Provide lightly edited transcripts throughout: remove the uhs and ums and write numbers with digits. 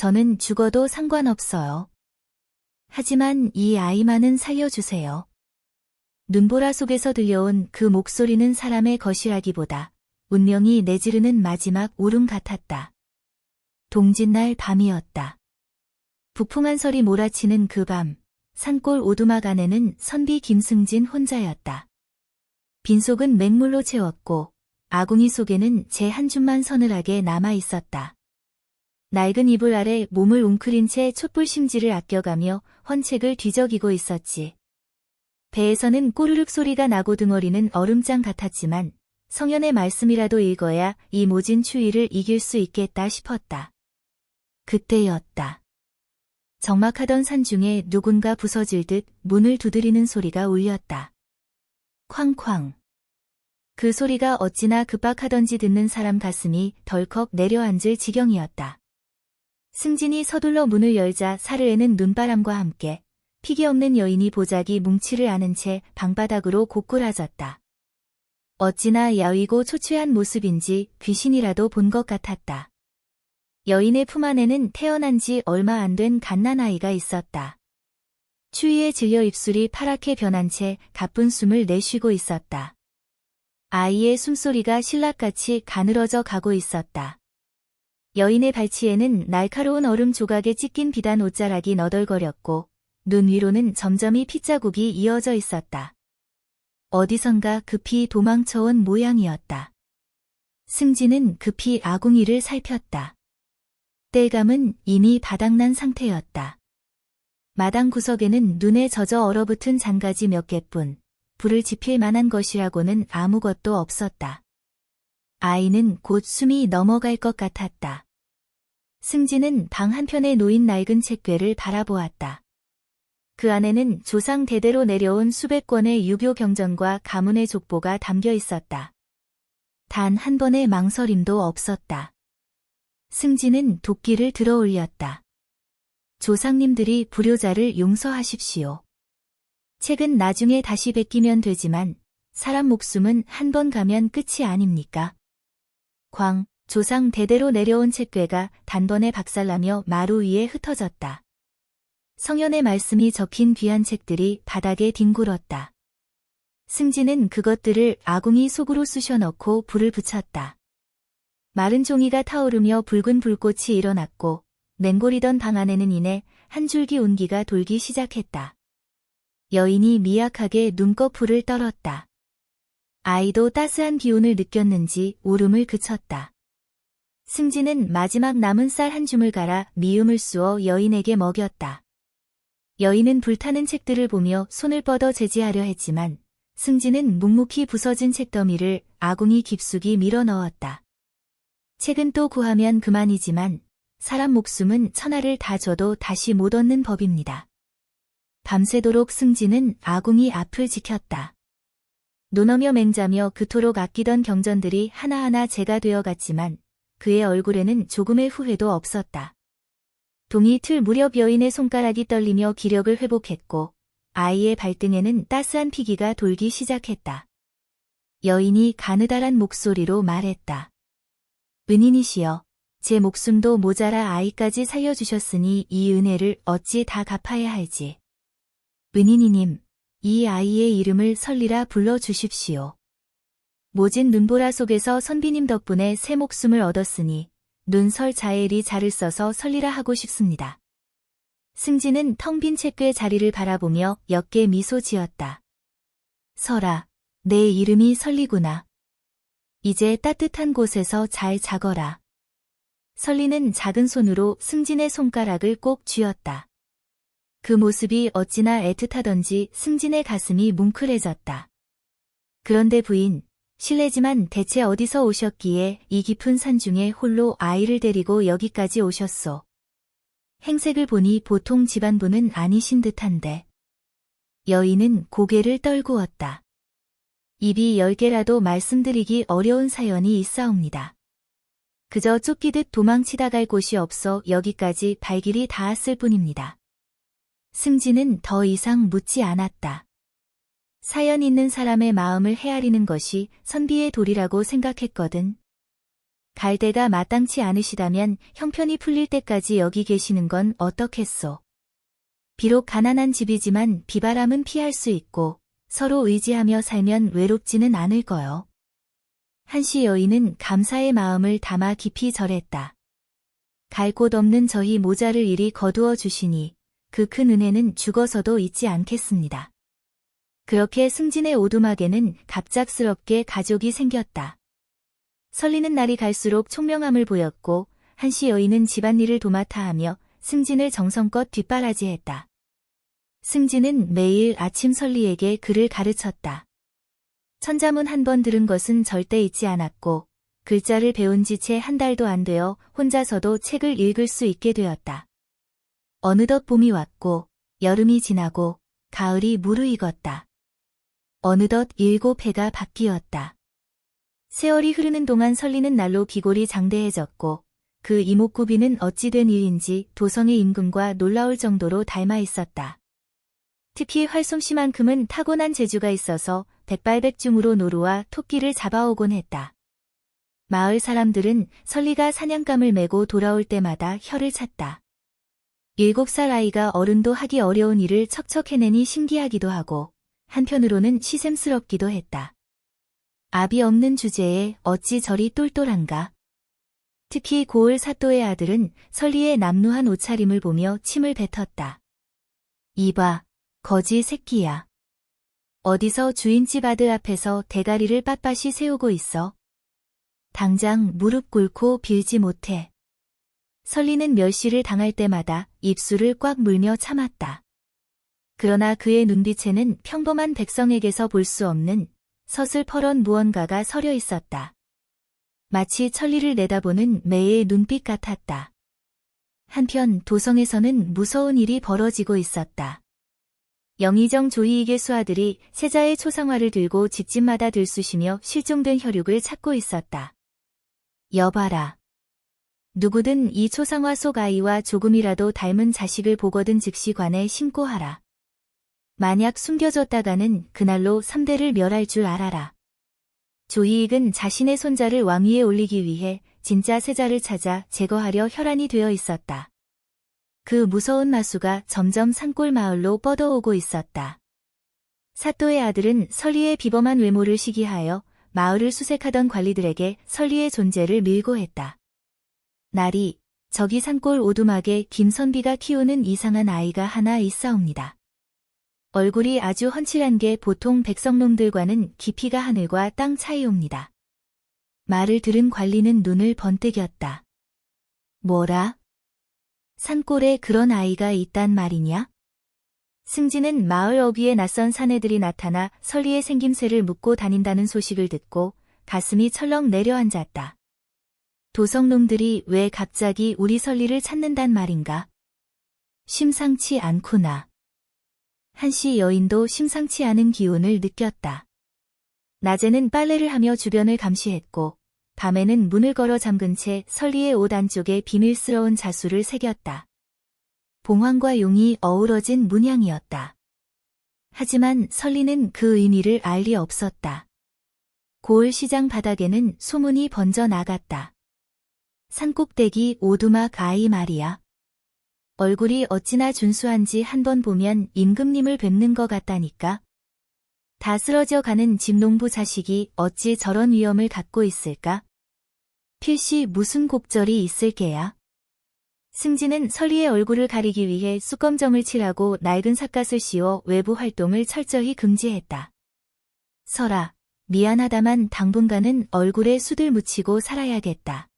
저는 죽어도 상관없어요. 하지만 이 아이만은 살려주세요. 눈보라 속에서 들려온 그 목소리는 사람의 것이라기보다 운명이 내지르는 마지막 울음 같았다. 동짓날 밤이었다. 부풍한 설이 몰아치는 그 밤, 산골 오두막 안에는 선비 김승진 혼자였다. 빈속은 맹물로 채웠고 아궁이 속에는 재 한 줌만 서늘하게 남아 있었다. 낡은 이불 아래 몸을 웅크린 채 촛불 심지를 아껴가며 헌책을 뒤적이고 있었지. 배에서는 꼬르륵 소리가 나고 등어리는 얼음장 같았지만 성현의 말씀이라도 읽어야 이 모진 추위를 이길 수 있겠다 싶었다. 그때였다. 적막하던 산중에 누군가 부서질 듯 문을 두드리는 소리가 울렸다. 쾅쾅. 그 소리가 어찌나 급박하던지 듣는 사람 가슴이 덜컥 내려앉을 지경이었다. 승진이 서둘러 문을 열자 사르르는 눈바람과 함께 피기 없는 여인이 보자기 뭉치를 안은 채 방바닥으로 고꾸라졌다. 어찌나 야위고 초췌한 모습인지 귀신이라도 본 것 같았다. 여인의 품 안에는 태어난 지 얼마 안 된 갓난아이가 있었다. 추위에 질려 입술이 파랗게 변한 채 가쁜 숨을 내쉬고 있었다. 아이의 숨소리가 신락같이 가늘어져 가고 있었다. 여인의 발치에는 날카로운 얼음 조각에 찢긴 비단 옷자락이 너덜거렸고 눈 위로는 점점이 핏자국이 이어져 있었다. 어디선가 급히 도망쳐온 모양이었다. 승진은 급히 아궁이를 살폈다. 땔감은 이미 바닥난 상태였다. 마당 구석에는 눈에 젖어 얼어붙은 잔가지 몇 개뿐, 불을 지필 만한 것이라고는 아무것도 없었다. 아이는 곧 숨이 넘어갈 것 같았다. 승진은 방 한편에 놓인 낡은 책궤를 바라보았다. 그 안에는 조상 대대로 내려온 수백 권의 유교 경전과 가문의 족보가 담겨 있었다. 단 한 번의 망설임도 없었다. 승진은 도끼를 들어 올렸다. 조상님들이 불효자를 용서하십시오. 책은 나중에 다시 베끼면 되지만 사람 목숨은 한 번 가면 끝이 아닙니까? 조상 대대로 내려온 책궤가 단번에 박살나며 마루 위에 흩어졌다. 성현의 말씀이 적힌 귀한 책들이 바닥에 뒹굴었다. 승진은 그것들을 아궁이 속으로 쑤셔 넣고 불을 붙였다. 마른 종이가 타오르며 붉은 불꽃이 일어났고 맹골이던 방 안에는 이내 한 줄기 온기가 돌기 시작했다. 여인이 미약하게 눈꺼풀을 떨었다. 아이도 따스한 기운을 느꼈는지 울음을 그쳤다. 승진은 마지막 남은 쌀 한 줌을 갈아 미음을 쑤어 여인에게 먹였다. 여인은 불타는 책들을 보며 손을 뻗어 제지하려 했지만 승진은 묵묵히 부서진 책더미를 아궁이 깊숙이 밀어 넣었다. 책은 또 구하면 그만이지만 사람 목숨은 천하를 다 줘도 다시 못 얻는 법입니다. 밤새도록 승진은 아궁이 앞을 지켰다. 논어며 맹자며 그토록 아끼던 경전들이 하나하나 재가 되어 갔지만 그의 얼굴에는 조금의 후회도 없었다. 동이 틀 무렵 여인의 손가락이 떨리며 기력을 회복했고 아이의 발등에는 따스한 피기가 돌기 시작했다. 여인이 가느다란 목소리로 말했다. 은인이시여, 제 목숨도 모자라 아이까지 살려주셨으니 이 은혜를 어찌 다 갚아야 할지. 은인이님, 이 아이의 이름을 설리라 불러주십시오. 모진 눈보라 속에서 선비님 덕분에 새 목숨을 얻었으니 눈설 자엘이 자를 써서 설리라 하고 싶습니다. 승진은 텅 빈 책궤 자리를 바라보며 옅게 미소 지었다. 설아, 내 이름이 설리구나. 이제 따뜻한 곳에서 잘 자거라. 설리는 작은 손으로 승진의 손가락을 꼭 쥐었다. 그 모습이 어찌나 애틋하던지 승진의 가슴이 뭉클해졌다. 그런데 부인, 실례지만 대체 어디서 오셨기에 이 깊은 산중에 홀로 아이를 데리고 여기까지 오셨소? 행색을 보니 보통 집안부는 아니신 듯한데. 여인은 고개를 떨구었다. 입이 10개라도 말씀드리기 어려운 사연이 있사옵니다. 그저 쫓기듯 도망치다 갈 곳이 없어 여기까지 발길이 닿았을 뿐입니다. 승진은 더 이상 묻지 않았다. 사연 있는 사람의 마음을 헤아리는 것이 선비의 도리라고 생각했거든. 갈 데가 마땅치 않으시다면 형편이 풀릴 때까지 여기 계시는 건 어떻겠소? 비록 가난한 집이지만 비바람은 피할 수 있고 서로 의지하며 살면 외롭지는 않을 거요. 한시 여인은 감사의 마음을 담아 깊이 절했다. 갈 곳 없는 저희 모자를 이리 거두어 주시니 그 큰 은혜는 죽어서도 잊지 않겠습니다. 그렇게 승진의 오두막에는 갑작스럽게 가족이 생겼다. 설리는 날이 갈수록 총명함을 보였고 한시 여인은 집안일을 도맡아 하며 승진을 정성껏 뒷바라지했다. 승진은 매일 아침 설리에게 글을 가르쳤다. 천자문 한 번 들은 것은 절대 잊지 않았고 글자를 배운 지 채 한 달도 안 되어 혼자서도 책을 읽을 수 있게 되었다. 어느덧 봄이 왔고 여름이 지나고 가을이 무르익었다. 어느덧 7해가 바뀌었다. 세월이 흐르는 동안 설리는 날로 기골이 장대해졌고 그 이목구비는 어찌 된 일인지 도성의 임금과 놀라울 정도로 닮아 있었다. 특히 활솜씨만큼은 타고난 재주가 있어서 백발백중으로 노루와 토끼를 잡아오곤 했다. 마을 사람들은 설리가 사냥감을 메고 돌아올 때마다 혀를 찼다. 7살 아이가 어른도 하기 어려운 일을 척척 해내니 신기하기도 하고 한편으로는 시샘스럽기도 했다. 압이 없는 주제에 어찌 저리 똘똘한가. 특히 고을 사또의 아들은 설리의 남루한 옷차림을 보며 침을 뱉었다. 이봐, 거지 새끼야. 어디서 주인집 아들 앞에서 대가리를 빳빳이 세우고 있어. 당장 무릎 꿇고 빌지 못해. 설리는 멸시를 당할 때마다 입술을 꽉 물며 참았다. 그러나 그의 눈빛에는 평범한 백성에게서 볼 수 없는 서슬퍼런 무언가가 서려 있었다. 마치 천리를 내다보는 매의 눈빛 같았다. 한편 도성에서는 무서운 일이 벌어지고 있었다. 영의정 조이익의 수하들이 세자의 초상화를 들고 집집마다 들쑤시며 실종된 혈육을 찾고 있었다. 여봐라. 누구든 이 초상화 속 아이와 조금이라도 닮은 자식을 보거든 즉시 관에 신고하라. 만약 숨겨졌다가는 그날로 3대를 멸할 줄 알아라. 조이익은 자신의 손자를 왕위에 올리기 위해 진짜 세자를 찾아 제거하려 혈안이 되어 있었다. 그 무서운 마수가 점점 산골 마을로 뻗어오고 있었다. 사또의 아들은 설리의 비범한 외모를 시기하여 마을을 수색하던 관리들에게 설리의 존재를 밀고했다. 날이 저기 산골 오두막에 김선비가 키우는 이상한 아이가 하나 있사옵니다. 얼굴이 아주 훤칠한 게 보통 백성놈들과는 깊이가 하늘과 땅 차이옵니다. 말을 들은 관리는 눈을 번뜩였다. 뭐라? 산골에 그런 아이가 있단 말이냐? 승진은 마을 어귀에 낯선 사내들이 나타나 설리의 생김새를 묻고 다닌다는 소식을 듣고 가슴이 철렁 내려앉았다. 도성놈들이 왜 갑자기 우리 설리를 찾는단 말인가? 심상치 않구나. 한시 여인도 심상치 않은 기운을 느꼈다. 낮에는 빨래를 하며 주변을 감시했고 밤에는 문을 걸어 잠근 채 설리의 옷 안쪽에 비밀스러운 자수를 새겼다. 봉황과 용이 어우러진 문양이었다. 하지만 설리는 그 의미를 알 리 없었다. 고을 시장 바닥에는 소문이 번져 나갔다. 산꼭대기 오두막 아이 말이야. 얼굴이 어찌나 준수한지 한 번 보면 임금님을 뵙는 것 같다니까. 다 쓰러져 가는 집농부 자식이 어찌 저런 위엄을 갖고 있을까? 필시 무슨 곡절이 있을 게야. 승진은 설리의 얼굴을 가리기 위해 쑥검정을 칠하고 낡은 삿갓을 씌워 외부 활동을 철저히 금지했다. 설아, 미안하다만 당분간은 얼굴에 숯을 묻히고 살아야겠다.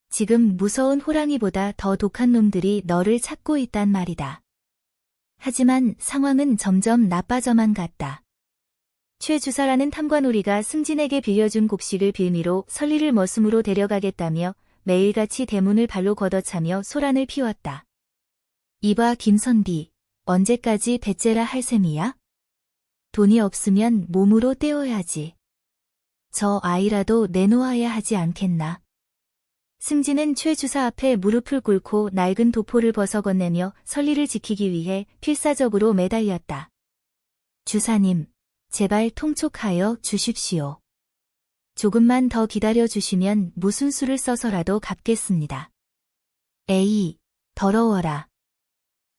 지금 무서운 호랑이보다 더 독한 놈들이 너를 찾고 있단 말이다. 하지만 상황은 점점 나빠져만 갔다. 최 주사라는 탐관오리가 승진에게 빌려준 곡식을 빌미로 설리를 머슴으로 데려가겠다며 매일같이 대문을 발로 걷어차며 소란을 피웠다. 이봐 김선비, 언제까지 배째라 할 셈이야? 돈이 없으면 몸으로 떼어야지. 저 아이라도 내놓아야 하지 않겠나? 승진은 최 주사 앞에 무릎을 꿇고 낡은 도포를 벗어 건네며 설리를 지키기 위해 필사적으로 매달렸다. 주사님, 제발 통촉하여 주십시오. 조금만 더 기다려주시면 무슨 수를 써서라도 갚겠습니다. 에이, 더러워라.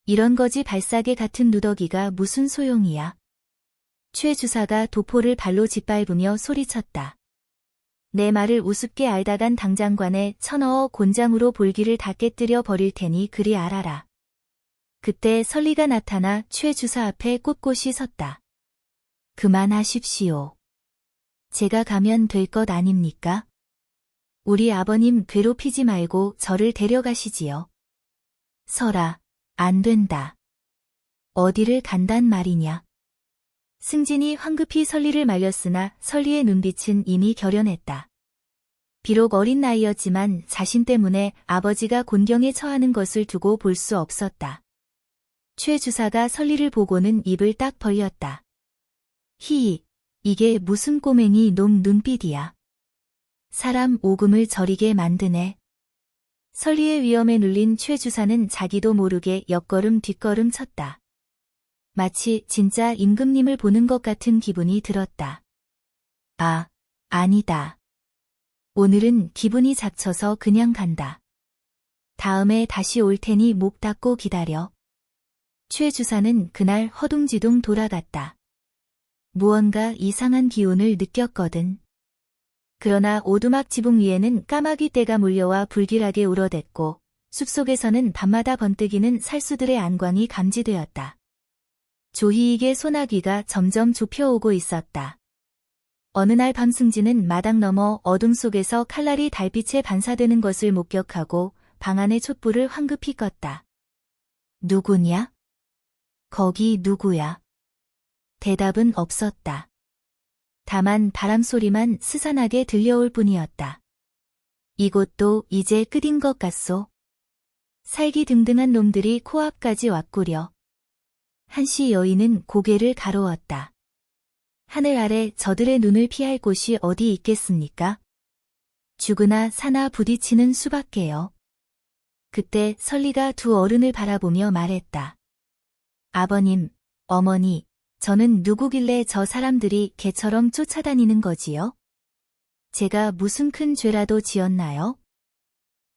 이런 거지 발사계 같은 누더기가 무슨 소용이야. 최 주사가 도포를 발로 짓밟으며 소리쳤다. 내 말을 우습게 알다간 당장관에 쳐넣어 곤장으로 볼기를 다 깨뜨려 버릴 테니 그리 알아라. 그때 설리가 나타나 최 주사 앞에 꼿꼿이 섰다. 그만하십시오. 제가 가면 될 것 아닙니까? 우리 아버님 괴롭히지 말고 저를 데려가시지요. 설아, 안 된다. 어디를 간단 말이냐. 승진이 황급히 설리를 말렸으나 설리의 눈빛은 이미 결연했다. 비록 어린 나이였지만 자신 때문에 아버지가 곤경에 처하는 것을 두고 볼 수 없었다. 최 주사가 설리를 보고는 입을 딱 벌렸다. 히히, 이게 무슨 꼬맹이 놈 눈빛이야. 사람 오금을 저리게 만드네. 설리의 위험에 눌린 최 주사는 자기도 모르게 옆걸음 뒷걸음 쳤다. 마치 진짜 임금님을 보는 것 같은 기분이 들었다. 아, 아니다. 오늘은 기분이 작쳐서 그냥 간다. 다음에 다시 올 테니 목 닫고 기다려. 최 주사는 그날 허둥지둥 돌아갔다. 무언가 이상한 기운을 느꼈거든. 그러나 오두막 지붕 위에는 까마귀 떼가 몰려와 불길하게 울어댔고 숲속에서는 밤마다 번뜩이는 살수들의 안광이 감지되었다. 조희익의 소나귀가 점점 좁혀오고 있었다. 어느 날 밤 승진은 마당 너머 어둠 속에서 칼날이 달빛에 반사되는 것을 목격하고 방 안의 촛불을 황급히 껐다. 누구냐? 거기 누구야? 대답은 없었다. 다만 바람소리만 스산하게 들려올 뿐이었다. 이곳도 이제 끝인 것 같소. 살기등등한 놈들이 코앞까지 왔구려. 한시 여인은 고개를 가로웠다. 하늘 아래 저들의 눈을 피할 곳이 어디 있겠습니까? 죽으나 사나 부딪히는 수밖에요. 그때 설리가 두 어른을 바라보며 말했다. 아버님, 어머니, 저는 누구길래 저 사람들이 개처럼 쫓아다니는 거지요? 제가 무슨 큰 죄라도 지었나요?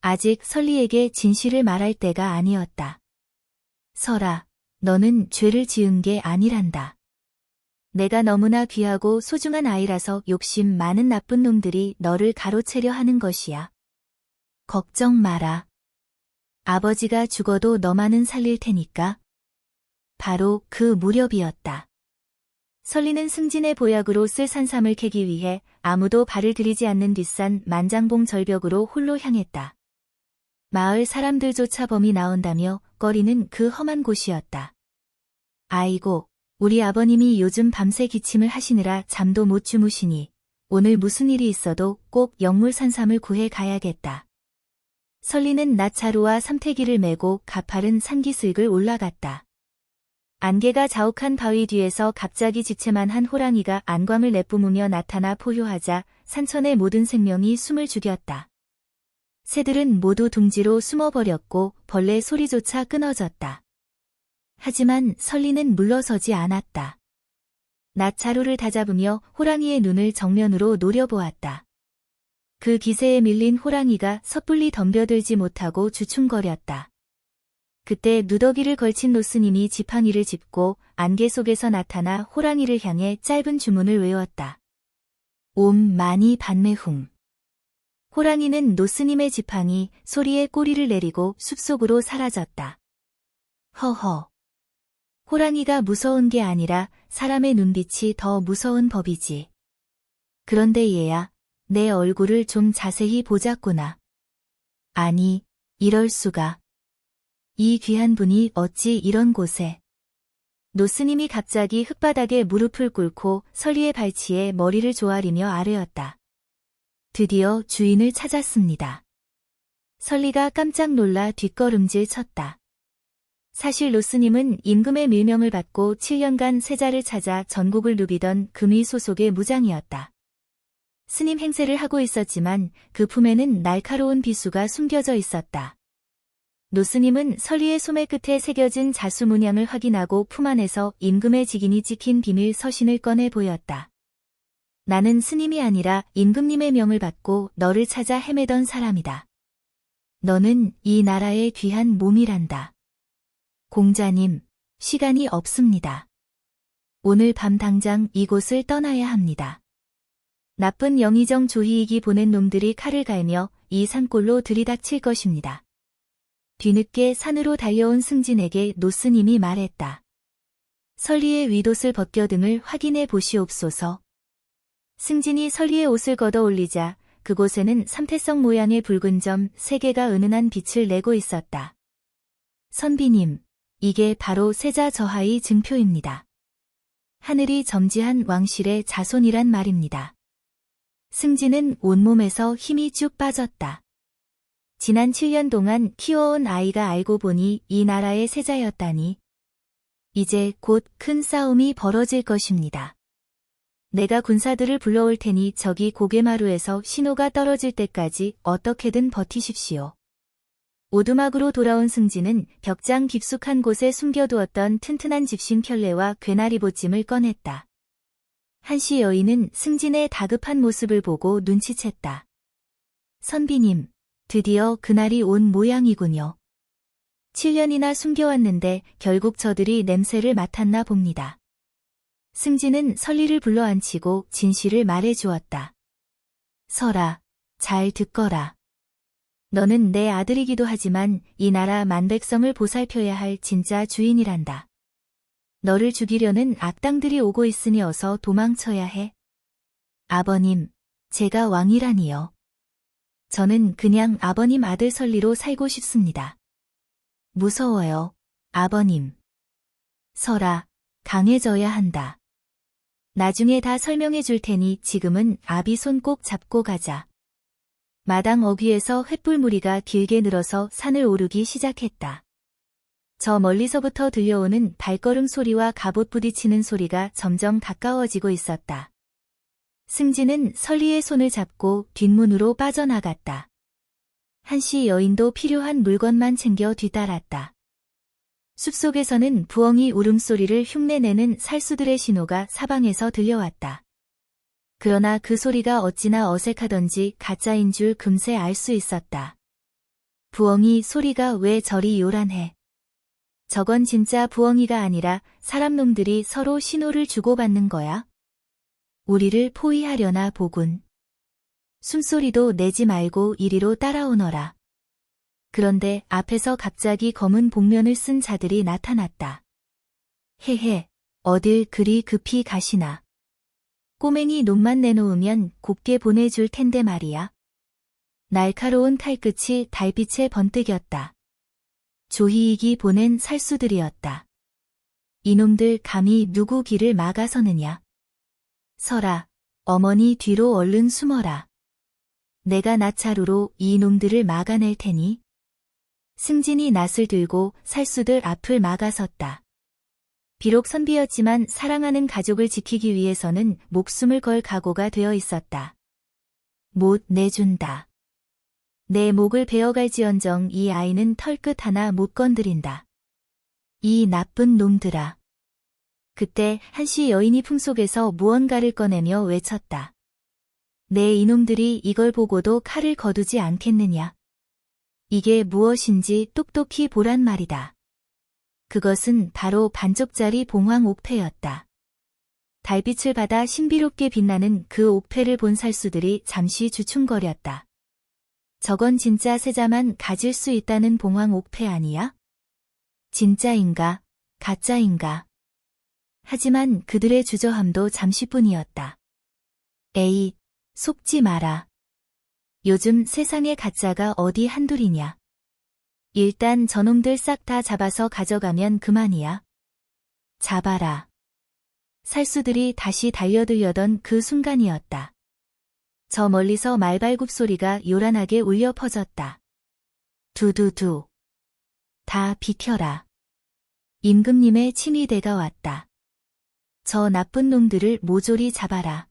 아직 설리에게 진실을 말할 때가 아니었다. 설아, 너는 죄를 지은 게 아니란다. 내가 너무나 귀하고 소중한 아이라서 욕심 많은 나쁜 놈들이 너를 가로채려 하는 것이야. 걱정 마라. 아버지가 죽어도 너만은 살릴 테니까. 바로 그 무렵이었다. 설리는 승진의 보약으로 쓸 산삼을 캐기 위해 아무도 발을 들이지 않는 뒷산 만장봉 절벽으로 홀로 향했다. 마을 사람들조차 범이 나온다며 꺼리는 그 험한 곳이었다. 아이고, 우리 아버님이 요즘 밤새 기침을 하시느라 잠도 못 주무시니 오늘 무슨 일이 있어도 꼭 영물산삼을 구해 가야겠다. 설리는 낫차루와 삼태기를 메고 가파른 산기슭을 올라갔다. 안개가 자욱한 바위 뒤에서 갑자기 지체만한 호랑이가 안광을 내뿜으며 나타나 포효하자 산천의 모든 생명이 숨을 죽였다. 새들은 모두 둥지로 숨어버렸고 벌레 소리조차 끊어졌다. 하지만 설리는 물러서지 않았다. 낫차루를 다잡으며 호랑이의 눈을 정면으로 노려보았다. 그 기세에 밀린 호랑이가 섣불리 덤벼들지 못하고 주춤거렸다. 그때 누더기를 걸친 노스님이 지팡이를 짚고 안개 속에서 나타나 호랑이를 향해 짧은 주문을 외웠다. 옴 마니 반매훔. 호랑이는 노스님의 지팡이 소리에 꼬리를 내리고 숲속으로 사라졌다. 허허. 호랑이가 무서운 게 아니라 사람의 눈빛이 더 무서운 법이지. 그런데 얘야, 내 얼굴을 좀 자세히 보자꾸나. 아니, 이럴 수가. 이 귀한 분이 어찌 이런 곳에. 노스님이 갑자기 흙바닥에 무릎을 꿇고 설리의 발치에 머리를 조아리며 아뢰었다. 드디어 주인을 찾았습니다. 설리가 깜짝 놀라 뒷걸음질 쳤다. 사실 노스님은 임금의 밀명을 받고 7년간 세자를 찾아 전국을 누비던 금위 소속의 무장이었다. 스님 행세를 하고 있었지만 그 품에는 날카로운 비수가 숨겨져 있었다. 노스님은 설리의 소매 끝에 새겨진 자수 문양을 확인하고 품 안에서 임금의 직인이 찍힌 비밀 서신을 꺼내 보였다. 나는 스님이 아니라 임금님의 명을 받고 너를 찾아 헤매던 사람이다. 너는 이 나라의 귀한 몸이란다. 공자님, 시간이 없습니다. 오늘 밤 당장 이곳을 떠나야 합니다. 나쁜 영의정 조희익이 보낸 놈들이 칼을 갈며 이 산골로 들이닥칠 것입니다. 뒤늦게 산으로 달려온 승진에게 노스님이 말했다. 설리의 윗옷을 벗겨 등을 확인해 보시옵소서. 승진이 설리의 옷을 걷어 올리자 그곳에는 삼태성 모양의 붉은 점 3개가 은은한 빛을 내고 있었다. 선비님, 이게 바로 세자 저하의 증표입니다. 하늘이 점지한 왕실의 자손이란 말입니다. 승진은 온몸에서 힘이 쭉 빠졌다. 지난 7년 동안 키워온 아이가 알고 보니 이 나라의 세자였다니. 이제 곧 큰 싸움이 벌어질 것입니다. 내가 군사들을 불러올 테니 저기 고개마루에서 신호가 떨어질 때까지 어떻게든 버티십시오. 오두막으로 돌아온 승진은 벽장 깊숙한 곳에 숨겨두었던 튼튼한 집신 켤레와 괴나리 보찜을 꺼냈다. 한시 여인은 승진의 다급한 모습을 보고 눈치챘다. 선비님, 드디어 그날이 온 모양이군요. 7년이나 숨겨왔는데 결국 저들이 냄새를 맡았나 봅니다. 승진은 설리를 불러앉히고 진실을 말해주었다. 설아, 잘 듣거라. 너는 내 아들이기도 하지만 이 나라 만백성을 보살펴야 할 진짜 주인이란다. 너를 죽이려는 악당들이 오고 있으니 어서 도망쳐야 해. 아버님, 제가 왕이라니요. 저는 그냥 아버님 아들 설리로 살고 싶습니다. 무서워요, 아버님. 설아, 강해져야 한다. 나중에 다 설명해 줄 테니 지금은 아비 손 꼭 잡고 가자. 마당 어귀에서 횃불 무리가 길게 늘어서 산을 오르기 시작했다. 저 멀리서부터 들려오는 발걸음 소리와 갑옷 부딪히는 소리가 점점 가까워지고 있었다. 승진은 설리의 손을 잡고 뒷문으로 빠져나갔다. 한시 여인도 필요한 물건만 챙겨 뒤따랐다. 숲속에서는 부엉이 울음소리를 흉내내는 살수들의 신호가 사방에서 들려왔다. 그러나 그 소리가 어찌나 어색하던지 가짜인 줄 금세 알 수 있었다. 부엉이 소리가 왜 저리 요란해? 저건 진짜 부엉이가 아니라 사람놈들이 서로 신호를 주고받는 거야? 우리를 포위하려나 보군. 숨소리도 내지 말고 이리로 따라오너라. 그런데 앞에서 갑자기 검은 복면을 쓴 자들이 나타났다. 헤헤, 어딜 그리 급히 가시나. 꼬맹이 놈만 내놓으면 곱게 보내줄 텐데 말이야. 날카로운 칼끝이 달빛에 번뜩였다. 조희익이 보낸 살수들이었다. 이놈들 감히 누구 길을 막아서느냐. 설아, 어머니 뒤로 얼른 숨어라. 내가 나차루로 이 놈들을 막아낼 테니. 승진이 낫을 들고 살수들 앞을 막아섰다. 비록 선비였지만 사랑하는 가족을 지키기 위해서는 목숨을 걸 각오가 되어 있었다. 못 내준다. 내 목을 베어갈지언정 이 아이는 털끝 하나 못 건드린다. 이 나쁜 놈들아. 그때 한시 여인이 품속에서 무언가를 꺼내며 외쳤다. 내 이놈들이 이걸 보고도 칼을 거두지 않겠느냐. 이게 무엇인지 똑똑히 보란 말이다. 그것은 바로 반쪽짜리 봉황 옥패였다. 달빛을 받아 신비롭게 빛나는 그 옥패를 본 살수들이 잠시 주춤거렸다. 저건 진짜 세자만 가질 수 있다는 봉황 옥패 아니야? 진짜인가, 가짜인가? 하지만 그들의 주저함도 잠시뿐이었다. 에이, 속지 마라. 요즘 세상에 가짜가 어디 한둘이냐. 일단 저놈들 싹 다 잡아서 가져가면 그만이야. 잡아라. 살수들이 다시 달려들려던 그 순간이었다. 저 멀리서 말발굽 소리가 요란하게 울려 퍼졌다. 두두두. 다 비켜라. 임금님의 친위대가 왔다. 저 나쁜 놈들을 모조리 잡아라.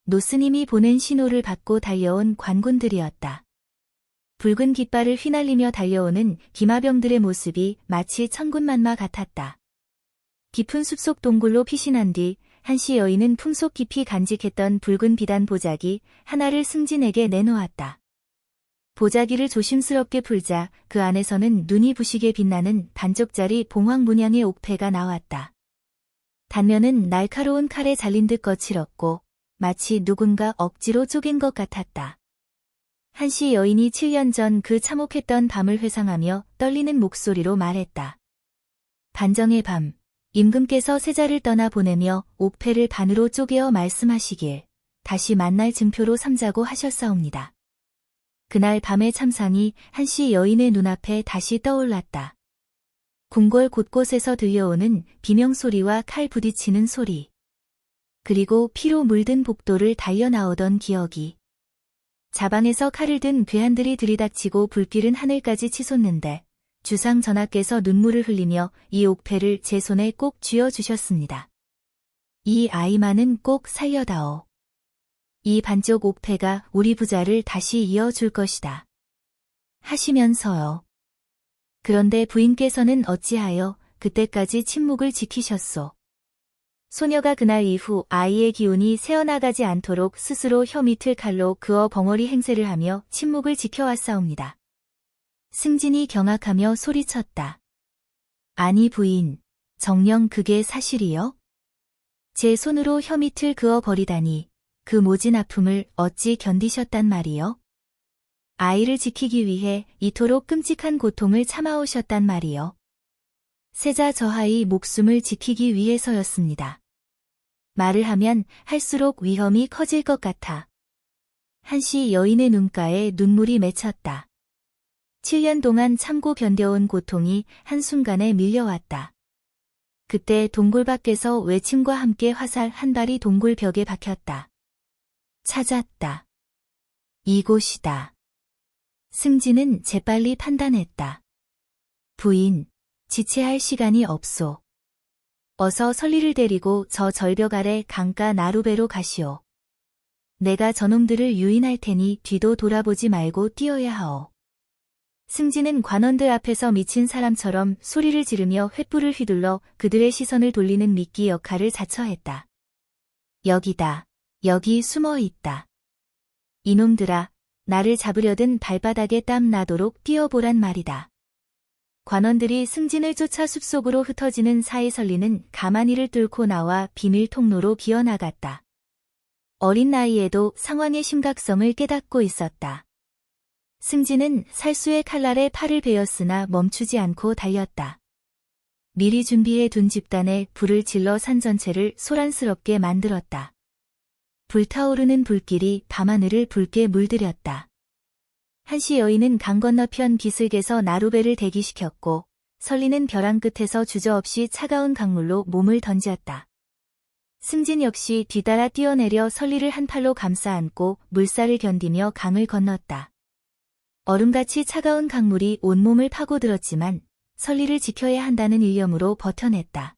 노스님이 보낸 신호를 받고 달려온 관군들이었다. 붉은 깃발을 휘날리며 달려오는 기마병들의 모습이 마치 천군만마 같았다. 깊은 숲속 동굴로 피신한 뒤 한씨 여인은 품속 깊이 간직했던 붉은 비단 보자기 하나를 승진에게 내놓았다. 보자기를 조심스럽게 풀자 그 안에서는 눈이 부시게 빛나는 반쪽짜리 봉황 문양의 옥패가 나왔다. 단면은 날카로운 칼에 잘린 듯 거칠었고 마치 누군가 억지로 쪼갠 것 같았다. 한씨 여인이 7년 전 그 참혹했던 밤을 회상하며 떨리는 목소리로 말했다. 반정의 밤, 임금께서 세자를 떠나 보내며 옥패를 반으로 쪼개어 말씀하시길 다시 만날 증표로 삼자고 하셨사옵니다. 그날 밤의 참상이 한씨 여인의 눈앞에 다시 떠올랐다. 궁궐 곳곳에서 들려오는 비명소리와 칼 부딪히는 소리. 그리고 피로 물든 복도를 달려나오던 기억이. 자방에서 칼을 든 괴한들이 들이닥치고 불길은 하늘까지 치솟는데 주상 전하께서 눈물을 흘리며 이 옥패를 제 손에 꼭 쥐어주셨습니다. 이 아이만은 꼭 살려다오. 이 반쪽 옥패가 우리 부자를 다시 이어줄 것이다. 하시면서요. 그런데 부인께서는 어찌하여 그때까지 침묵을 지키셨소? 소녀가 그날 이후 아이의 기운이 새어나가지 않도록 스스로 혀 밑을 칼로 그어 벙어리 행세를 하며 침묵을 지켜왔사옵니다. 승진이 경악하며 소리쳤다. 아니 부인, 정녕 그게 사실이요? 제 손으로 혀 밑을 그어 버리다니. 그 모진 아픔을 어찌 견디셨단 말이요? 아이를 지키기 위해 이토록 끔찍한 고통을 참아오셨단 말이요? 세자 저하의 목숨을 지키기 위해서였습니다. 말을 하면 할수록 위험이 커질 것 같아. 한씨 여인의 눈가에 눈물이 맺혔다. 7년 동안 참고 견뎌온 고통이 한순간에 밀려왔다. 그때 동굴 밖에서 외침과 함께 화살 한 발이 동굴 벽에 박혔다. 찾았다. 이곳이다. 승진은 재빨리 판단했다. 부인, 지체할 시간이 없소. 어서 설리를 데리고 저 절벽 아래 강가 나루배로 가시오. 내가 저놈들을 유인할 테니 뒤도 돌아보지 말고 뛰어야 하오. 승진은 관원들 앞에서 미친 사람처럼 소리를 지르며 횃불을 휘둘러 그들의 시선을 돌리는 미끼 역할을 자처했다. 여기다. 여기 숨어 있다. 이놈들아, 나를 잡으려든 발바닥에 땀 나도록 뛰어보란 말이다. 관원들이 승진을 쫓아 숲속으로 흩어지는 사이 설리는 가만히를 뚫고 나와 비밀 통로로 기어나갔다. 어린 나이에도 상황의 심각성을 깨닫고 있었다. 승진은 살수의 칼날에 팔을 베었으나 멈추지 않고 달렸다. 미리 준비해 둔 집단에 불을 질러 산 전체를 소란스럽게 만들었다. 불타오르는 불길이 밤하늘을 붉게 물들였다. 한씨 여인은 강 건너편 기슭에서 나루배를 대기시켰고 설리는 벼랑 끝에서 주저없이 차가운 강물로 몸을 던졌다. 승진 역시 뒤따라 뛰어내려 설리를 한 팔로 감싸 안고 물살을 견디며 강을 건넜다. 얼음같이 차가운 강물이 온몸을 파고들었지만 설리를 지켜야 한다는 일념으로 버텨냈다.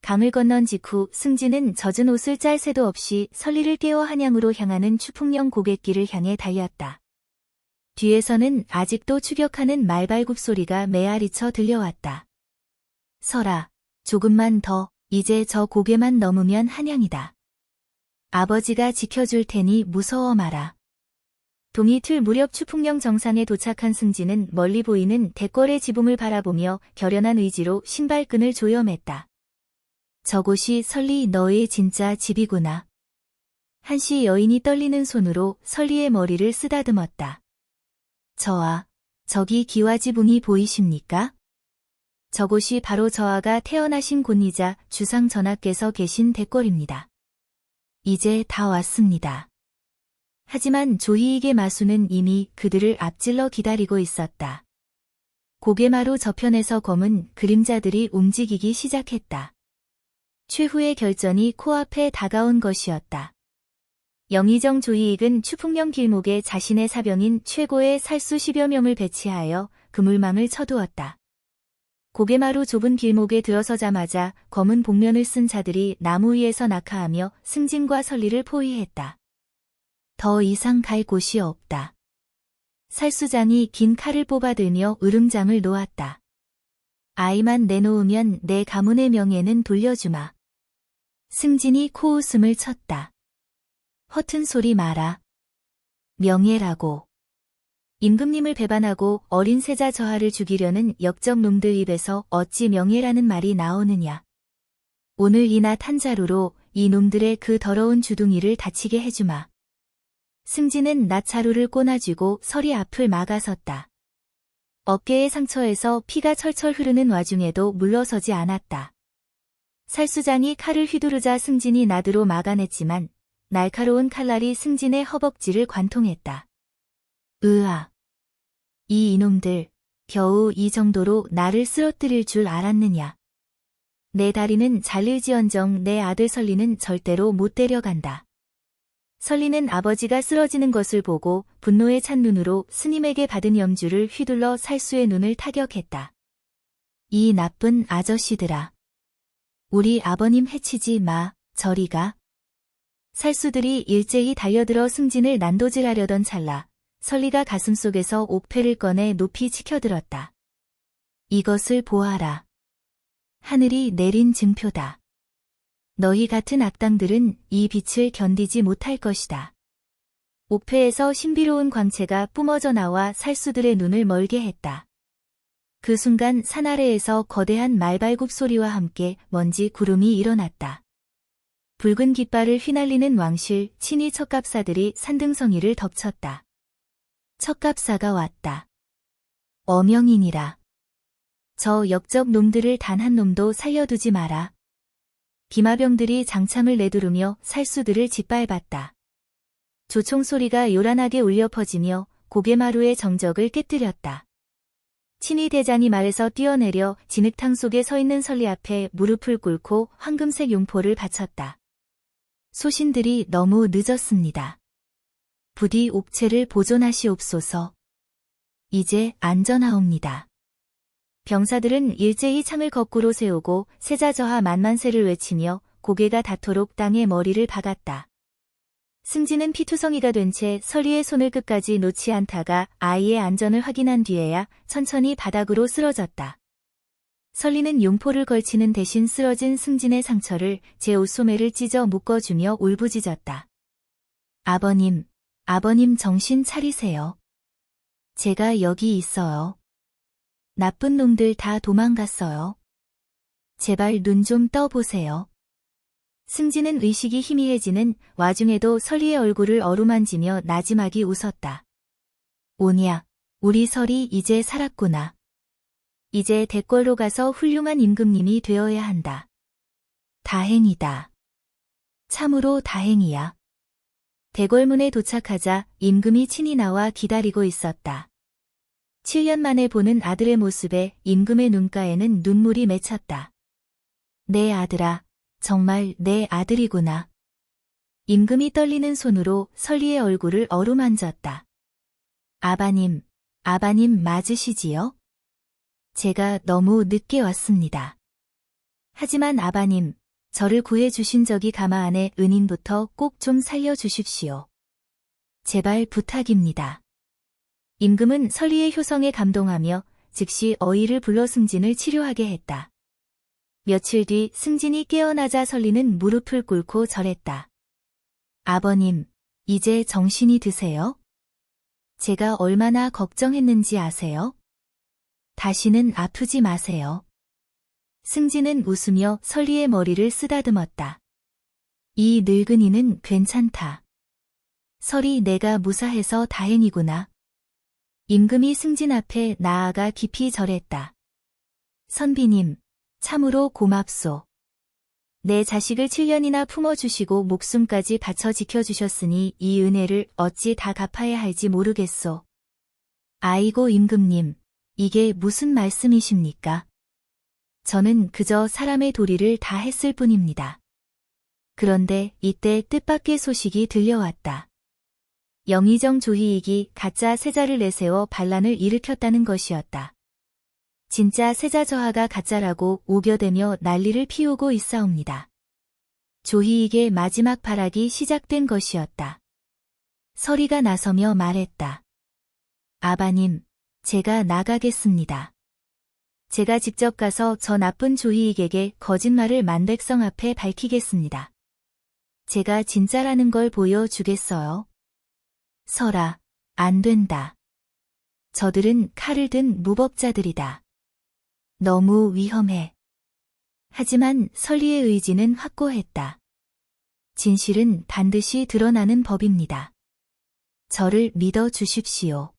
강을 건넌 직후 승진은 젖은 옷을 짤 새도 없이 설리를 깨워 한양으로 향하는 추풍령 고갯길을 향해 달렸다. 뒤에서는 아직도 추격하는 말발굽 소리가 메아리쳐 들려왔다. 설아, 조금만 더, 이제 저 고개만 넘으면 한양이다. 아버지가 지켜줄 테니 무서워 마라. 동이틀 무렵 추풍령 정상에 도착한 승진은 멀리 보이는 대궐의 지붕을 바라보며 결연한 의지로 신발끈을 조여맸다. 저곳이 설리 너의 진짜 집이구나. 한씨 여인이 떨리는 손으로 설리의 머리를 쓰다듬었다. 저아, 저기 기와지붕이 보이십니까? 저곳이 바로 저아가 태어나신 곳이자 주상 전하께서 계신 대궐입니다. 이제 다 왔습니다. 하지만 조희익의 마수는 이미 그들을 앞질러 기다리고 있었다. 고개마루 저편에서 검은 그림자들이 움직이기 시작했다. 최후의 결전이 코앞에 다가온 것이었다. 영의정 조희익은 추풍령 길목에 자신의 사병인 최고의 살수 10여 명을 배치하여 그물망을 쳐두었다. 고개마루 좁은 길목에 들어서자마자 검은 복면을 쓴 자들이 나무 위에서 낙하하며 승진과 설리를 포위했다. 더 이상 갈 곳이 없다. 살수장이 긴 칼을 뽑아들며 으름장을 놓았다. 아이만 내놓으면 내 가문의 명예는 돌려주마. 승진이 코웃음을 쳤다. 허튼 소리 마라. 명예라고. 임금님을 배반하고 어린 세자 저하를 죽이려는 역적 놈들 입에서 어찌 명예라는 말이 나오느냐. 오늘 이 낮 한 자루로 이 놈들의 그 더러운 주둥이를 다치게 해주마. 승진은 낫자루를 꼬나쥐고 서리 앞을 막아섰다. 어깨의 상처에서 피가 철철 흐르는 와중에도 물러서지 않았다. 살수장이 칼을 휘두르자 승진이 나드로 막아냈지만 날카로운 칼날이 승진의 허벅지를 관통했다. 으아. 이 이놈들, 겨우 이 정도로 나를 쓰러뜨릴 줄 알았느냐. 내 다리는 잘릴지언정 내 아들 설리는 절대로 못 데려간다. 설리는 아버지가 쓰러지는 것을 보고 분노에 찬 눈으로 스님에게 받은 염주를 휘둘러 살수의 눈을 타격했다. 이 나쁜 아저씨들아. 우리 아버님 해치지 마, 저리 가. 살수들이 일제히 달려들어 승진을 난도질하려던 찰나 설리가 가슴속에서 옥패를 꺼내 높이 치켜들었다. 이것을 보아라. 하늘이 내린 증표다. 너희 같은 악당들은 이 빛을 견디지 못할 것이다. 옥패에서 신비로운 광채가 뿜어져 나와 살수들의 눈을 멀게 했다. 그 순간 산 아래에서 거대한 말발굽 소리와 함께 먼지 구름이 일어났다. 붉은 깃발을 휘날리는 왕실 친위 척갑사들이 산등성이를 덮쳤다. 척갑사가 왔다. 어명이니라. 저 역적 놈들을 단 한 놈도 살려두지 마라. 기마병들이 장창을 내두르며 살수들을 짓밟았다. 조총 소리가 요란하게 울려 퍼지며 고개마루의 정적을 깨뜨렸다. 친위 대장이 말에서 뛰어내려 진흙탕 속에 서 있는 설리 앞에 무릎을 꿇고 황금색 용포를 바쳤다. 소신들이 너무 늦었습니다. 부디 옥체를 보존하시옵소서. 이제 안전하옵니다. 병사들은 일제히 창을 거꾸로 세우고 세자저하 만만세를 외치며 고개가 닿도록 땅에 머리를 박았다. 승진은 피투성이가 된 채 설리의 손을 끝까지 놓지 않다가 아이의 안전을 확인한 뒤에야 천천히 바닥으로 쓰러졌다. 설리는 용포를 걸치는 대신 쓰러진 승진의 상처를 제 옷소매를 찢어 묶어주며 울부짖었다. 아버님, 아버님 정신 차리세요. 제가 여기 있어요. 나쁜 놈들 다 도망갔어요. 제발 눈 좀 떠보세요. 승진은 의식이 희미해지는 와중에도 설리의 얼굴을 어루만지며 나지막이 웃었다. 오냐, 우리 설이 이제 살았구나. 이제 대궐로 가서 훌륭한 임금님이 되어야 한다. 다행이다. 참으로 다행이야. 대궐문에 도착하자 임금이 친히 나와 기다리고 있었다. 7년 만에 보는 아들의 모습에 임금의 눈가에는 눈물이 맺혔다. 내 아들아, 정말 내 아들이구나. 임금이 떨리는 손으로 설리의 얼굴을 어루만졌다. 아바님, 아바님 맞으시지요? 제가 너무 늦게 왔습니다. 하지만 아바님, 저를 구해주신 적이 가마 안에 은인부터 꼭 좀 살려주십시오. 제발 부탁입니다. 임금은 설리의 효성에 감동하며 즉시 어의를 불러 승진을 치료하게 했다. 며칠 뒤 승진이 깨어나자 설리는 무릎을 꿇고 절했다. 아버님, 이제 정신이 드세요? 제가 얼마나 걱정했는지 아세요? 다시는 아프지 마세요. 승진은 웃으며 설리의 머리를 쓰다듬었다. 이 늙은이는 괜찮다. 설이 내가 무사해서 다행이구나. 임금이 승진 앞에 나아가 깊이 절했다. 선비님, 참으로 고맙소. 내 자식을 7년이나 품어주시고 목숨까지 바쳐 지켜주셨으니 이 은혜를 어찌 다 갚아야 할지 모르겠소. 아이고 임금님, 이게 무슨 말씀이십니까? 저는 그저 사람의 도리를 다 했을 뿐입니다. 그런데 이때 뜻밖의 소식이 들려왔다. 영의정 조희익이 가짜 세자를 내세워 반란을 일으켰다는 것이었다. 진짜 세자 저하가 가짜라고 우겨대며 난리를 피우고 있사옵니다. 조희익의 마지막 발악이 시작된 것이었다. 설이가 나서며 말했다. 아바님, 제가 나가겠습니다. 제가 직접 가서 저 나쁜 조이익에게 거짓말을 만백성 앞에 밝히겠습니다. 제가 진짜라는 걸 보여주겠어요. 설아, 안 된다. 저들은 칼을 든 무법자들이다. 너무 위험해. 하지만 설리의 의지는 확고했다. 진실은 반드시 드러나는 법입니다. 저를 믿어 주십시오.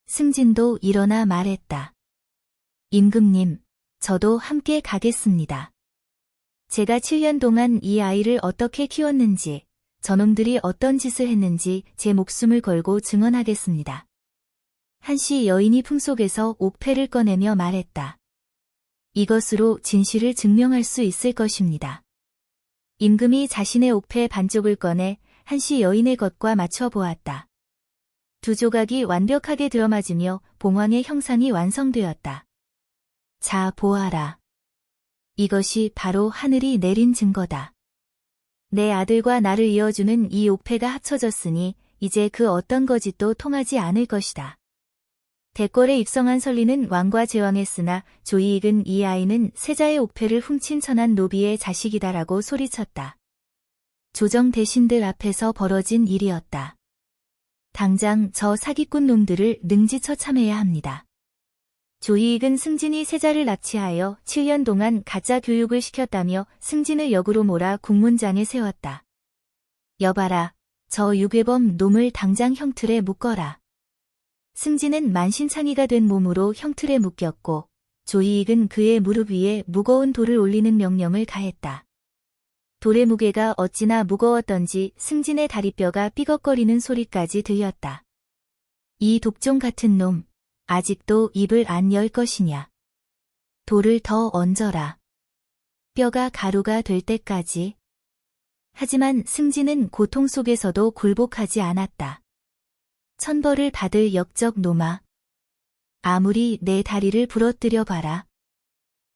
승진도 일어나 말했다. 임금님, 저도 함께 가겠습니다. 제가 7년 동안 이 아이를 어떻게 키웠는지, 저놈들이 어떤 짓을 했는지 제 목숨을 걸고 증언하겠습니다. 한시 여인이 품속에서 옥패를 꺼내며 말했다. 이것으로 진실을 증명할 수 있을 것입니다. 임금이 자신의 옥패 반쪽을 꺼내 한시 여인의 것과 맞춰 보았다. 두 조각이 완벽하게 들어맞으며 봉황의 형상이 완성되었다. 자, 보아라. 이것이 바로 하늘이 내린 증거다. 내 아들과 나를 이어주는 이 옥패가 합쳐졌으니 이제 그 어떤 거짓도 통하지 않을 것이다. 대궐에 입성한 설리는 왕과 제왕했으나 조이익은 이 아이는 세자의 옥패를 훔친 천한 노비의 자식이다라고 소리쳤다. 조정 대신들 앞에서 벌어진 일이었다. 당장 저 사기꾼 놈들을 능지처 참해야 합니다. 조이익은 승진이 세자를 납치하여 7년 동안 가짜 교육을 시켰다며 승진을 역으로 몰아 국문장에 세웠다. 여봐라, 저 유괴범 놈을 당장 형틀에 묶어라. 승진은 만신창이가 된 몸으로 형틀에 묶였고 조이익은 그의 무릎 위에 무거운 돌을 올리는 명령을 가했다. 돌의 무게가 어찌나 무거웠던지 승진의 다리뼈가 삐걱거리는 소리까지 들렸다. 이 독종 같은 놈, 아직도 입을 안 열 것이냐. 돌을 더 얹어라. 뼈가 가루가 될 때까지. 하지만 승진은 고통 속에서도 굴복하지 않았다. 천벌을 받을 역적 놈아. 아무리 내 다리를 부러뜨려 봐라.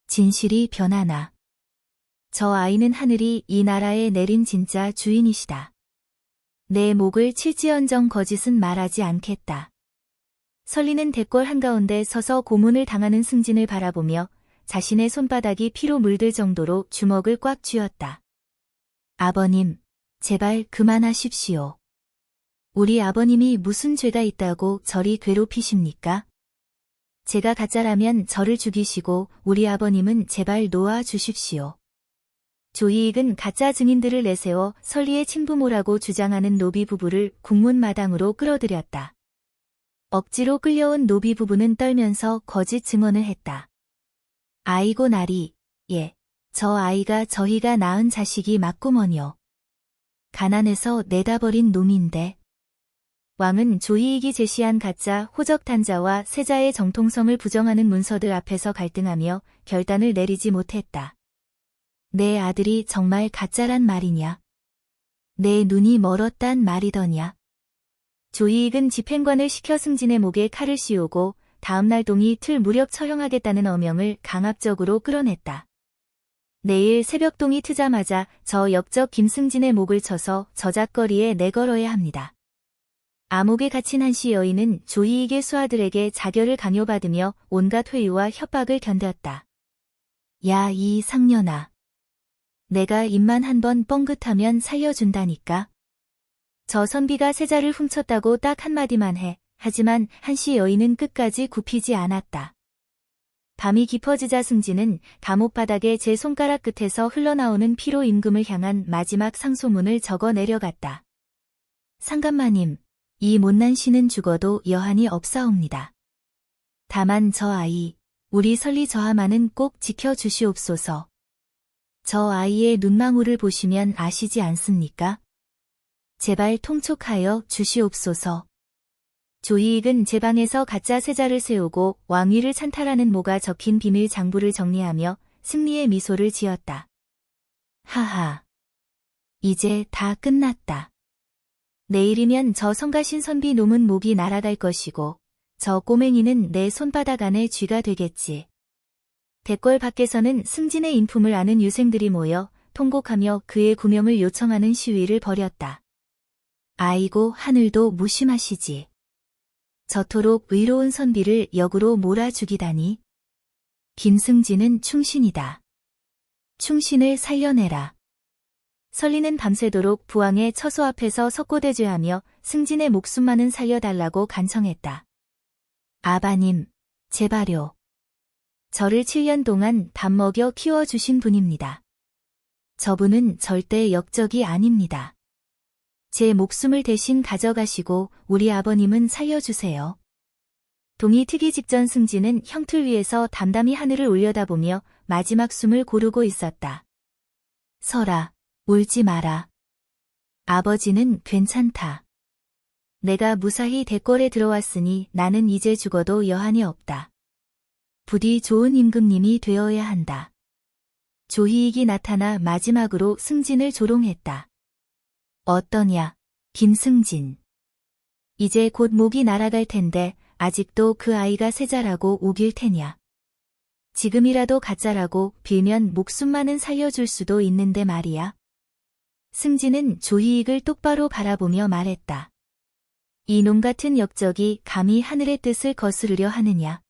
진실이 변하나. 저 아이는 하늘이 이 나라에 내린 진짜 주인이시다. 내 목을 칠지언정 거짓은 말하지 않겠다. 설리는 대궐 한가운데 서서 고문을 당하는 승진을 바라보며 자신의 손바닥이 피로 물들 정도로 주먹을 꽉 쥐었다. 아버님, 제발 그만하십시오. 우리 아버님이 무슨 죄가 있다고 저리 괴롭히십니까? 제가 가짜라면 저를 죽이시고 우리 아버님은 제발 놓아 주십시오. 조이익은 가짜 증인들을 내세워 설리의 친부모라고 주장하는 노비 부부를 국문마당으로 끌어들였다. 억지로 끌려온 노비 부부는 떨면서 거짓 증언을 했다. 아이고 나리, 예, 저 아이가 저희가 낳은 자식이 맞구먼요. 가난해서 내다 버린 놈인데. 왕은 조이익이 제시한 가짜 호적단자와 세자의 정통성을 부정하는 문서들 앞에서 갈등하며 결단을 내리지 못했다. 내 아들이 정말 가짜란 말이냐? 내 눈이 멀었단 말이더냐? 조이익은 집행관을 시켜 승진의 목에 칼을 씌우고 다음날 동이 틀 무렵 처형하겠다는 어명을 강압적으로 끌어냈다. 내일 새벽 동이 트자마자 저 역적 김승진의 목을 쳐서 저작거리에 내걸어야 합니다. 암옥에 갇힌 한시 여인은 조이익의 수하들에게 자결을 강요받으며 온갖 회유와 협박을 견뎠다. 야, 이 상년아. 내가 입만 한번 뻥긋하면 살려준다니까. 저 선비가 세자를 훔쳤다고 딱 한마디만 해. 하지만 한시 여인은 끝까지 굽히지 않았다. 밤이 깊어지자 승진은 감옥 바닥에 제 손가락 끝에서 흘러나오는 피로 임금을 향한 마지막 상소문을 적어 내려갔다. 상감마님, 이 못난 신은 죽어도 여한이 없사옵니다. 다만 저 아이, 우리 설리 저하만은 꼭 지켜주시옵소서. 저 아이의 눈망울을 보시면 아시지 않습니까? 제발 통촉하여 주시옵소서. 조이익은 제 방에서 가짜 세자를 세우고 왕위를 찬탈하는 모가 적힌 비밀 장부를 정리하며 승리의 미소를 지었다. 하하. 이제 다 끝났다. 내일이면 저 성가신 선비 놈은 목이 날아갈 것이고 저 꼬맹이는 내 손바닥 안에 쥐가 되겠지. 대궐 밖에서는 승진의 인품을 아는 유생들이 모여 통곡하며 그의 구명을 요청하는 시위를 벌였다. 아이고 하늘도 무심하시지. 저토록 의로운 선비를 역으로 몰아 죽이다니. 김승진은 충신이다. 충신을 살려내라. 설리는 밤새도록 부왕의 처소 앞에서 석고대죄하며 승진의 목숨만은 살려달라고 간청했다. 아바님, 제발요. 저를 7년 동안 밥 먹여 키워주신 분입니다. 저분은 절대 역적이 아닙니다. 제 목숨을 대신 가져가시고 우리 아버님은 살려주세요. 동이 트기 직전 승진은 형틀 위에서 담담히 하늘을 올려다보며 마지막 숨을 고르고 있었다. 설아, 울지 마라. 아버지는 괜찮다. 내가 무사히 대궐에 들어왔으니 나는 이제 죽어도 여한이 없다. 부디 좋은 임금님이 되어야 한다. 조희익이 나타나 마지막으로 승진을 조롱했다. 어떠냐, 김승진. 이제 곧 목이 날아갈 텐데 아직도 그 아이가 세자라고 우길 테냐. 지금이라도 가짜라고 빌면 목숨만은 살려줄 수도 있는데 말이야. 승진은 조희익을 똑바로 바라보며 말했다. 이놈 같은 역적이 감히 하늘의 뜻을 거스르려 하느냐.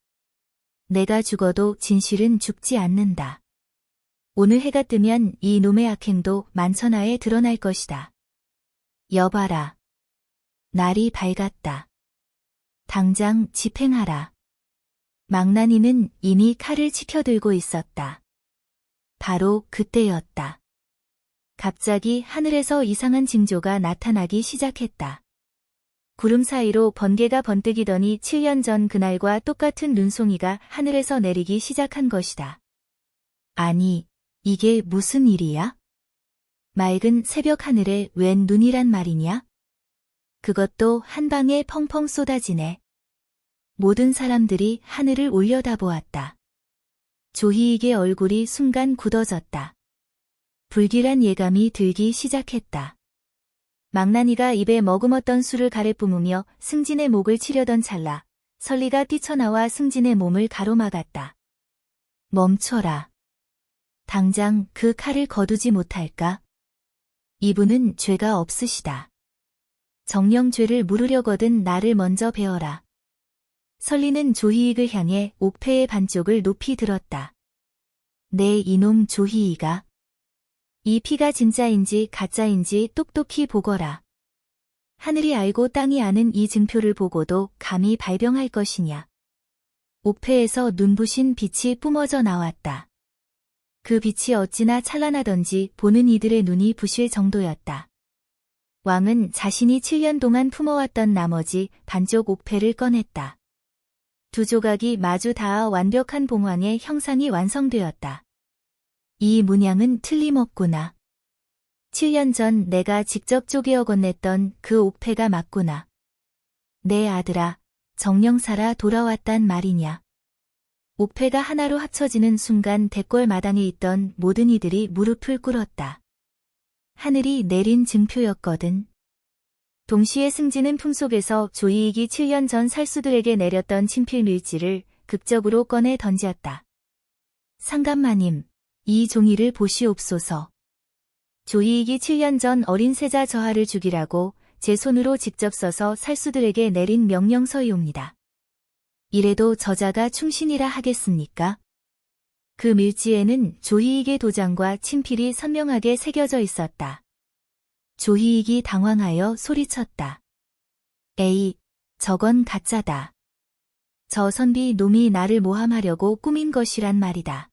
내가 죽어도 진실은 죽지 않는다. 오늘 해가 뜨면 이 놈의 악행도 만천하에 드러날 것이다. 여봐라. 날이 밝았다. 당장 집행하라. 망나니는 이미 칼을 치켜들고 있었다. 바로 그때였다. 갑자기 하늘에서 이상한 징조가 나타나기 시작했다. 구름 사이로 번개가 번뜩이더니 7년 전 그날과 똑같은 눈송이가 하늘에서 내리기 시작한 것이다. 아니, 이게 무슨 일이야? 맑은 새벽 하늘에 웬 눈이란 말이냐? 그것도 한 방에 펑펑 쏟아지네. 모든 사람들이 하늘을 올려다보았다. 조희익의 얼굴이 순간 굳어졌다. 불길한 예감이 들기 시작했다. 망나니가 입에 머금었던 술을 가래 뿜으며 승진의 목을 치려던 찰나 설리가 뛰쳐나와 승진의 몸을 가로막았다. 멈춰라. 당장 그 칼을 거두지 못할까? 이분은 죄가 없으시다. 정령 죄를 물으려거든 나를 먼저 베어라. 설리는 조희익을 향해 옥패의 반쪽을 높이 들었다. 내 이놈 조희익아. 이 피가 진짜인지 가짜인지 똑똑히 보거라. 하늘이 알고 땅이 아는 이 증표를 보고도 감히 발병할 것이냐. 옥패에서 눈부신 빛이 뿜어져 나왔다. 그 빛이 어찌나 찬란하던지 보는 이들의 눈이 부실 정도였다. 왕은 자신이 7년 동안 품어왔던 나머지 반쪽 옥패를 꺼냈다. 두 조각이 마주 닿아 완벽한 봉황의 형상이 완성되었다. 이 문양은 틀림없구나. 7년 전 내가 직접 쪼개어 건넸던 그 옥패가 맞구나. 내 아들아, 정령사라 돌아왔단 말이냐. 옥패가 하나로 합쳐지는 순간 대궐 마당에 있던 모든 이들이 무릎을 꿇었다. 하늘이 내린 증표였거든. 동시에 승진은 품속에서 조희익이 7년 전 살수들에게 내렸던 친필 밀지를 극적으로 꺼내 던졌다. 상감마님, 이 종이를 보시옵소서. 조희익이 7년 전 어린 세자 저하를 죽이라고 제 손으로 직접 써서 살수들에게 내린 명령서이옵니다. 이래도 저자가 충신이라 하겠습니까? 그 밀지에는 조희익의 도장과 친필이 선명하게 새겨져 있었다. 조희익이 당황하여 소리쳤다. 에이, 저건 가짜다. 저 선비 놈이 나를 모함하려고 꾸민 것이란 말이다.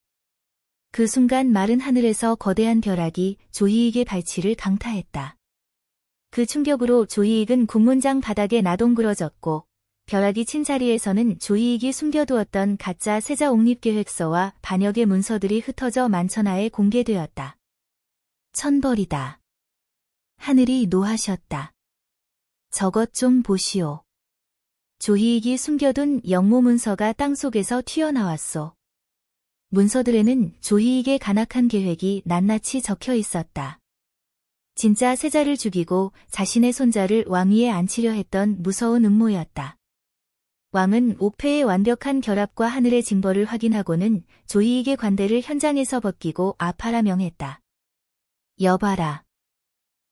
그 순간 마른 하늘에서 거대한 벼락이 조희익의 발치를 강타했다. 그 충격으로 조희익은 국문장 바닥에 나동그러졌고 벼락이 친 자리에서는 조희익이 숨겨두었던 가짜 세자 옥립계획서와 반역의 문서들이 흩어져 만천하에 공개되었다. 천벌이다. 하늘이 노하셨다. 저것 좀 보시오. 조희익이 숨겨둔 영모 문서가 땅속에서 튀어나왔소. 문서들에는 조희익의 간악한 계획이 낱낱이 적혀 있었다. 진짜 세자를 죽이고 자신의 손자를 왕위에 앉히려 했던 무서운 음모였다. 왕은 옥패의 완벽한 결합과 하늘의 징벌을 확인하고는 조희익의 관대를 현장에서 벗기고 아파라 명했다. 여봐라.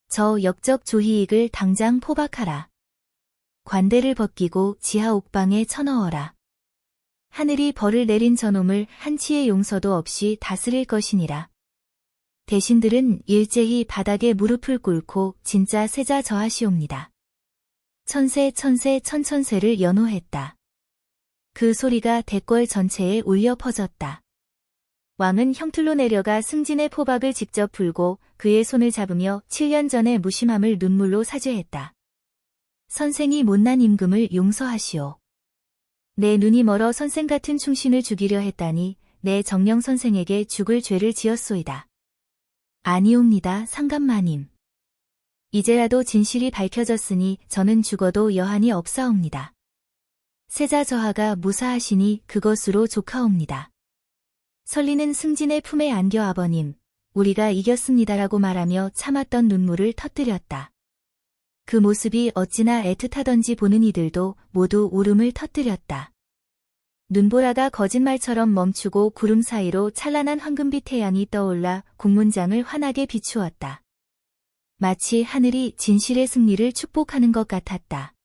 저 역적 조희익을 당장 포박하라. 관대를 벗기고 지하 옥방에 쳐넣어라. 하늘이 벌을 내린 저놈을 한치의 용서도 없이 다스릴 것이니라. 대신들은 일제히 바닥에 무릎을 꿇고 진짜 세자 저하시옵니다. 천세 천세 천천세를 연호했다. 그 소리가 대궐 전체에 울려 퍼졌다. 왕은 형틀로 내려가 승진의 포박을 직접 풀고 그의 손을 잡으며 7년 전의 무심함을 눈물로 사죄했다. 선생이 못난 임금을 용서하시오. 내 눈이 멀어 선생 같은 충신을 죽이려 했다니 내 정령 선생에게 죽을 죄를 지었소이다. 아니옵니다, 상감마님. 이제라도 진실이 밝혀졌으니 저는 죽어도 여한이 없사옵니다. 세자 저하가 무사하시니 그것으로 족하옵니다. 설리는 승진의 품에 안겨 아버님, 우리가 이겼습니다라고 말하며 참았던 눈물을 터뜨렸다. 그 모습이 어찌나 애틋하던지 보는 이들도 모두 울음을 터뜨렸다. 눈보라가 거짓말처럼 멈추고 구름 사이로 찬란한 황금빛 태양이 떠올라 국문장을 환하게 비추었다. 마치 하늘이 진실의 승리를 축복하는 것 같았다.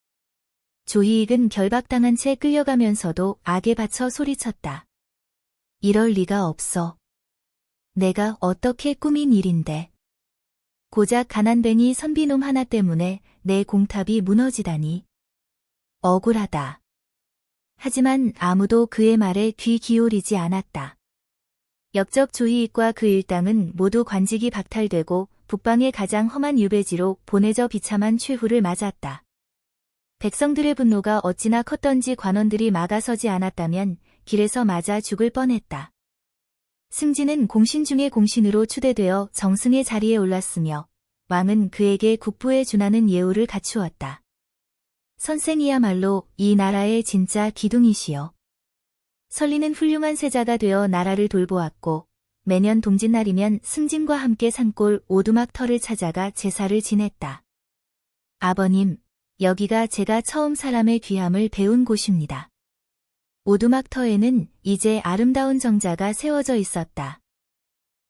조희익은 결박당한 채 끌려가면서도 악에 받쳐 소리쳤다. 이럴 리가 없어. 내가 어떻게 꾸민 일인데. 고작 가난뱅이 선비놈 하나 때문에 내 공탑이 무너지다니. 억울하다. 하지만 아무도 그의 말에 귀 기울이지 않았다. 역적 조희익과 그 일당은 모두 관직이 박탈되고 북방의 가장 험한 유배지로 보내져 비참한 최후를 맞았다. 백성들의 분노가 어찌나 컸던지 관원들이 막아서지 않았다면 길에서 맞아 죽을 뻔했다. 승진은 공신 중의 공신으로 추대되어 정승의 자리에 올랐으며 왕은 그에게 국부에 준하는 예우를 갖추었다. 선생이야말로 이 나라의 진짜 기둥이시여. 설리는 훌륭한 세자가 되어 나라를 돌보았고 매년 동짓날이면 승진과 함께 산골 오두막터를 찾아가 제사를 지냈다. 아버님, 여기가 제가 처음 사람의 귀함을 배운 곳입니다. 오두막터에는 이제 아름다운 정자가 세워져 있었다.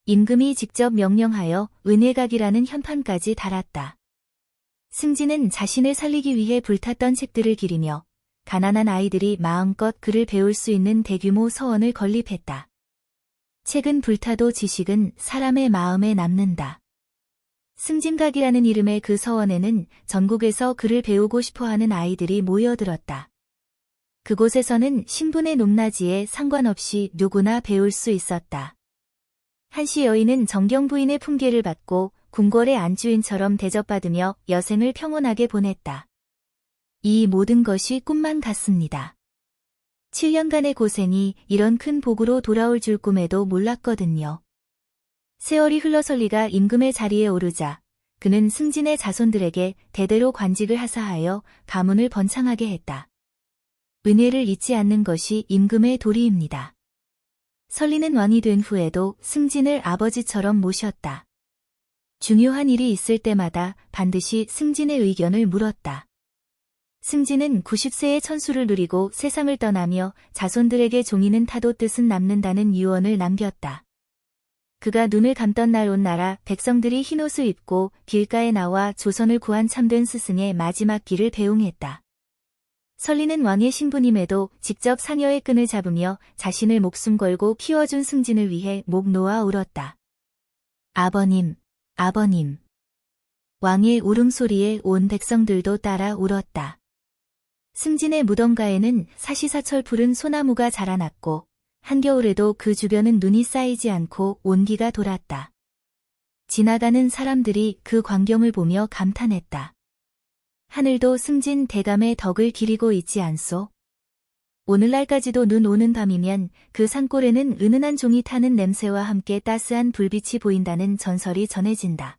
임금이 직접 명령하여 은혜각이라는 현판까지 달았다. 승진은 자신을 살리기 위해 불탔던 책들을 기리며 가난한 아이들이 마음껏 글을 배울 수 있는 대규모 서원을 건립했다. 책은 불타도 지식은 사람의 마음에 남는다. 승진각이라는 이름의 그 서원에는 전국에서 글을 배우고 싶어하는 아이들이 모여들었다. 그곳에서는 신분의 높낮이에 상관없이 누구나 배울 수 있었다. 한시 여인은 정경 부인의 품계를 받고 궁궐의 안주인처럼 대접받으며 여생을 평온하게 보냈다. 이 모든 것이 꿈만 같습니다. 7년간의 고생이 이런 큰 복으로 돌아올 줄 꿈에도 몰랐거든요. 세월이 흘러 설리가 임금의 자리에 오르자 그는 승진의 자손들에게 대대로 관직을 하사하여 가문을 번창하게 했다. 은혜를 잊지 않는 것이 임금의 도리입니다. 설리는 왕이 된 후에도 승진을 아버지처럼 모셨다. 중요한 일이 있을 때마다 반드시 승진의 의견을 물었다. 승진은 90세의 천수를 누리고 세상을 떠나며 자손들에게 종이는 타도 뜻은 남는다는 유언을 남겼다. 그가 눈을 감던 날 온 나라 백성들이 흰옷을 입고 길가에 나와 조선을 구한 참된 스승의 마지막 길을 배웅했다. 설리는 왕의 신부님에도 직접 상여의 끈을 잡으며 자신을 목숨 걸고 키워준 승진을 위해 목 놓아 울었다. 아버님, 아버님. 왕의 울음소리에 온 백성들도 따라 울었다. 승진의 무덤가에는 사시사철 푸른 소나무가 자라났고 한겨울에도 그 주변은 눈이 쌓이지 않고 온기가 돌았다. 지나가는 사람들이 그 광경을 보며 감탄했다. 하늘도 승진 대감의 덕을 기리고 있지 않소? 오늘날까지도 눈 오는 밤이면 그 산골에는 은은한 종이 타는 냄새와 함께 따스한 불빛이 보인다는 전설이 전해진다.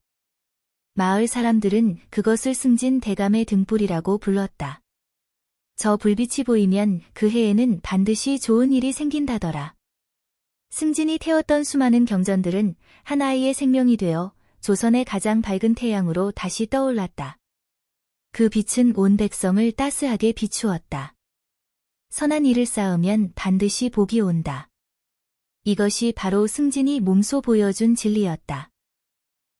마을 사람들은 그것을 승진 대감의 등불이라고 불렀다. 저 불빛이 보이면 그 해에는 반드시 좋은 일이 생긴다더라. 승진이 태웠던 수많은 경전들은 한 아이의 생명이 되어 조선의 가장 밝은 태양으로 다시 떠올랐다. 그 빛은 온 백성을 따스하게 비추었다. 선한 일을 쌓으면 반드시 복이 온다. 이것이 바로 승진이 몸소 보여준 진리였다.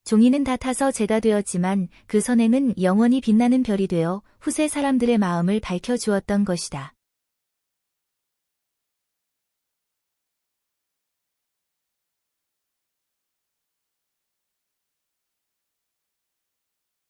종이는 다 타서 재가 되었지만 그 선행은 영원히 빛나는 별이 되어 후세 사람들의 마음을 밝혀주었던 것이다.